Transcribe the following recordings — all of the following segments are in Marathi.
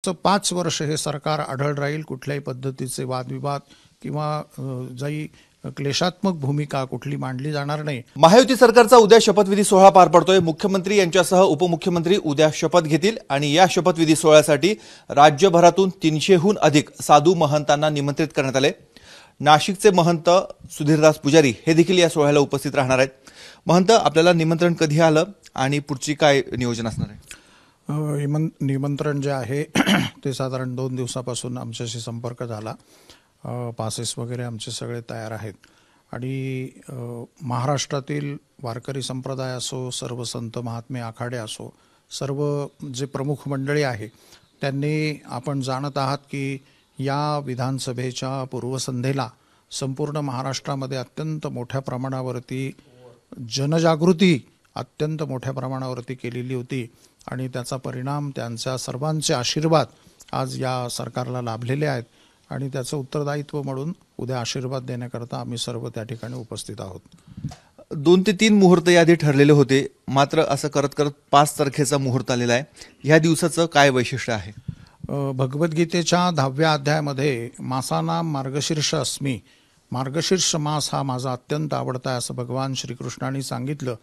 5 वर्ष हे सरकार आढळ राहील. कुठल्याही पद्धतीचे वादविवाद किंवा जाई क्लेशात्मक भूमिका कुठली मांडली जाणार नाही. महायुती सरकारचा उद्या शपथविधी सोहळा पार पडतोय. मुख्यमंत्री यांच्यासह उपमुख्यमंत्री उद्या शपथ घेतील आणि या शपथविधी सोहळ्यासाठी राज्यभरातून 300हून अधिक साधू महंतांना निमंत्रित करण्यात आले. नाशिकचे महंत सुधीरदास पुजारी हे देखील या सोहळ्याला उपस्थित राहणार आहेत. महंत, आपल्याला निमंत्रण कधी आलं आणि पुढची काय नियोजन असणार आहे? निमंत्रण जे आहे ते साधारण 2 दिवसापासून आमच्याशी संपर्क झाला. पासेस वगैरे आमचे सगळे तयार आहेत आणि महाराष्ट्रातील वारकरी संप्रदाय असो, सर्व संत महात्मे आखाडे असो, सर्व जे प्रमुख मंडळी आहे त्यांनी, आपण जाणत आहात की या विधानसभेच्या पूर्वसंध्येला संपूर्ण महाराष्ट्रामध्ये अत्यंत मोठ्या प्रमाणावरती जनजागृती अत्यंत मोठ्या प्रमाणावरती केलेली होती आणि त्याचा परिणाम, त्यांच्या सर्वांचे आशीर्वाद आज या सरकारला लाभलेले आहेत आणि त्याचं उत्तरदायित्व म्हणून उद्या आशीर्वाद देण्याकरता आम्ही सर्व त्या ठिकाणी उपस्थित आहोत. 2 ते 3 मुहूर्त यादी ठरलेले होते, मात्र असं करत करत 5 तारखेचा मुहूर्त आलेला आहे. ह्या दिवसाचं काय वैशिष्ट्य आहे? भगवद्गीतेच्या 10व्या अध्यायामध्ये मासानाम मार्गशीर्ष अस्मी, मार्गशीर्ष मास हा माझा अत्यंत आवडता आहे असं भगवान श्रीकृष्णांनी सांगितलं.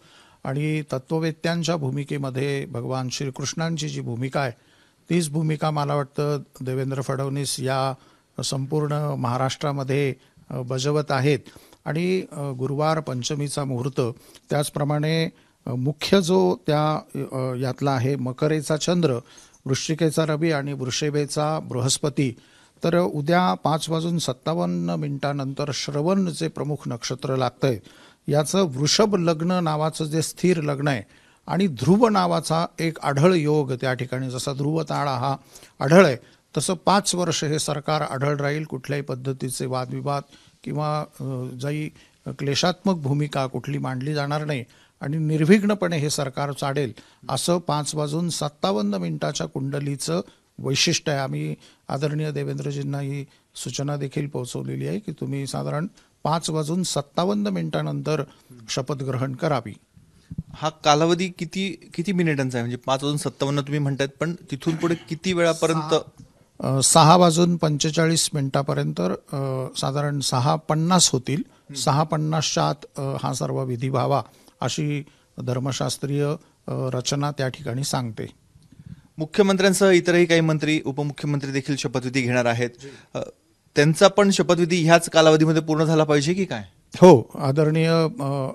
आणि तत्ववेत्यांच्या भूमिकेमध्ये भगवान श्रीकृष्णांची जी भूमिका आहे तीच भूमिका मला वाटतं देवेंद्र फडणवीस या संपूर्ण महाराष्ट्रामध्ये बजावत आहेत. आणि गुरुवार पंचमीचा मुहूर्त, त्याचप्रमाणे मुख्य जो यातला आहे मकरेचा चंद्र, वृश्चिकेचा रवी आणि वृषभेचा बृहस्पती. तर उद्या 5:57 श्रवण जे प्रमुख नक्षत्र लागतंय याचं वृषभ लग्न नावाचं जे स्थिर लग्न आहे आणि ध्रुव नावाचा एक आढळ योग त्या ठिकाणी, जसा ध्रुव तारा हा आढळ आहे तसं 5 वर्ष हे सरकार आढळ राहील. कुठल्याही पद्धतीचे वादविवाद किंवा जाई क्लेशात्मक भूमिका कुठली मांडली जाणार नाही आणि निर्विघ्नपणे हे सरकार चालेल असं 5:57 कुंडलीचं वैशिष्ट्य आहे. आम्ही आदरणीय देवेंद्रजींना ही सूचना देखील पोहोचवलेली आहे की तुम्ही साधारण 5:57 शपथ ग्रहण करावी. हा कालावधी किती मिनिटांचा आहे? म्हणजे 5:57 तुम्ही म्हणतायत, पण तिथून पुढे किती वेळापर्यंत? 6:45 साधारण 6:50 होतील. 6:50च्या आत हा सर्व विधी व्हावा अशी धर्मशास्त्रीय रचना त्या ठिकाणी सांगते. मुख्यमंत्र्यांसह इतरही काही मंत्री, उपमुख्यमंत्री देखील शपथविधी घेणार आहेत. त्यांचा पण शपथविधी ह्याच कालावधीमध्ये पूर्ण झाला पाहिजे की काय? हो, आदरणीय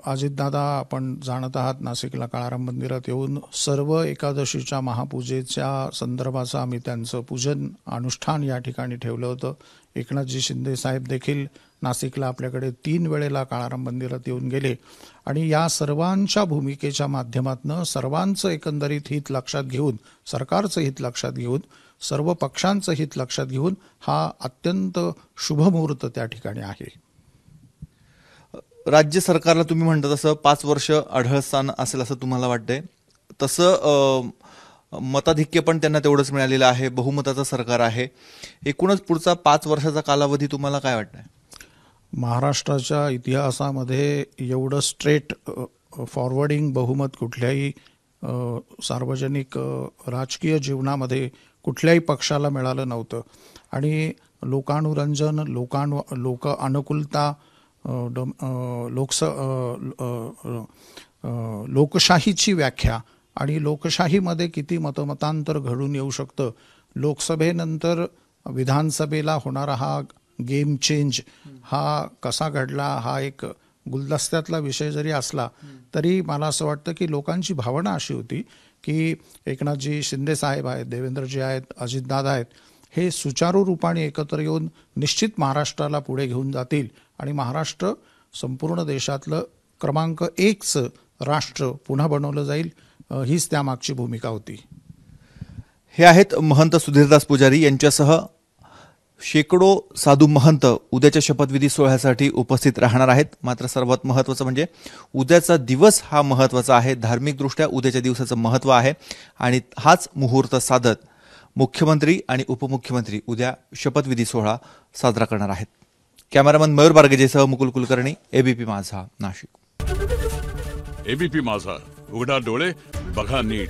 अजितदादा, आपण जाणत आहात नाशिकला काळाराम मंदिरात येऊन सर्व एकादशीच्या महापूजेच्या संदर्भाचं आम्ही त्यांचं पूजन अनुष्ठान या ठिकाणी ठेवलं होतं. एकनाथजी शिंदे साहेब देखील नाशिकला आपल्याकडे 3 वेळेला काळाराम मंदिरात येऊन गेले आणि या सर्वांच्या भूमिकेच्या माध्यमातून सर्वांचं एकंदरीत हित लक्षात घेऊन, सरकारचं हित लक्षात घेऊन, सर्व पक्षांचं हित लक्षात घेऊन हा अत्यंत शुभ मुहूर्त त्या ठिकाणी आहे. राज्य सरकारला तुम्ही म्हणता तसं 5 वर्ष आढळस्थान असेल असं तुम्हाला वाटतंय? तसं मताधिक्य पण त्यांना तेवढंच मिळालेलं आहे, बहुमताचं सरकार आहे. एकूणच पुढचा 5 वर्षाचा कालावधी तुम्हाला काय वाटतंय? महाराष्ट्राच्या इतिहासामध्ये एवढं स्ट्रेट फॉरवर्डिंग बहुमत कुठल्याही सार्वजनिक राजकीय जीवनामध्ये कुठल्याही पक्षाला मिळालं नव्हतं. आणि लोकानुरंजन, लोक अनुकूलता, लोकशाहीची व्याख्या आणि लोकशाहीमध्ये किती मतमतांतर घडून येऊ शकतं, लोकसभेनंतर विधानसभेला होणारा हा गेम चेंज हा कसा घडला, हा एक गुलदस्त्यातला विषय जरी असला तरी मला असं वाटतं की लोकांची भावना अशी होती की एकनाथजी शिंदे साहेब आहेत, देवेंद्रजी आहेत, अजितदादा आहेत, हे सुचारू रूपाने एकत्र येऊन निश्चित महाराष्ट्राला पुढे घेऊन जातील आणि महाराष्ट्र संपूर्ण देशातलं क्रमांक 1चं राष्ट्र पुन्हा बनवलं जाईल, हीच त्यामागची भूमिका होती. हे आहेत महंत सुधीरदास पुजारी. यांच्यासह शेकडो साधू महंत उद्याच्या शपथविधी सोहळ्यासाठी उपस्थित राहणार आहेत. मात्र सर्वात महत्त्वाचं म्हणजे उद्याचा दिवस हा महत्त्वाचा आहे. धार्मिकदृष्ट्या उद्याच्या दिवसाचं महत्त्व आहे आणि हाच मुहूर्त साधत मुख्यमंत्री आणि उपमुख्यमंत्री उद्या शपथविधी सोहळा साजरा करणार आहेत. कॅमेरामन मयूर बारगेजेसह मुकुल कुलकर्णी, एबीपी माझा, नाशिक. एबीपी माझा, उघडा डोळे बघा नीट.